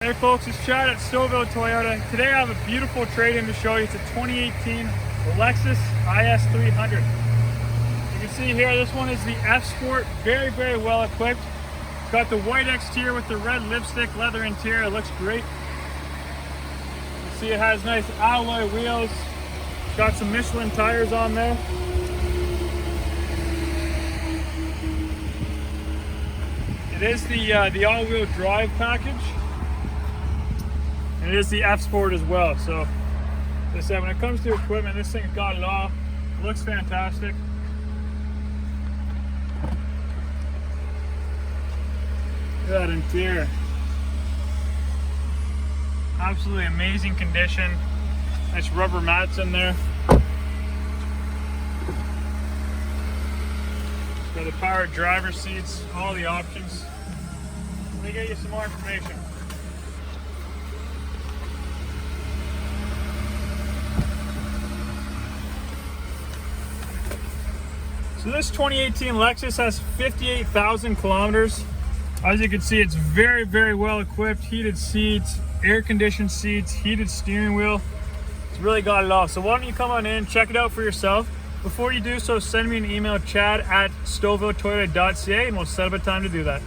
Hey folks, it's Chad at Stouffville Toyota. Today I have a beautiful trade-in to show you. It's a 2018 Lexus IS300. You can see here, this one is the F Sport, very well equipped. It's got the white exterior with the red lipstick leather interior. It looks great. You can see it has nice alloy wheels. It's got some Michelin tires on there. It is the all-wheel drive package. And it is the F Sport as well. So, as I said, when it comes to equipment, this thing's got it all. It looks fantastic. Look at that interior. Absolutely amazing condition. Nice rubber mats in there. Got the power driver seats, all the options. Let me get you some more information. So this 2018 Lexus has 58,000 kilometers. As you can see, it's very well equipped. Heated seats, air-conditioned seats, heated steering wheel. It's really got it all. So why don't you come on in, check it out for yourself. Before you do so, send me an email, chad@stouffvilletoyota.ca, and we'll set up a time to do that.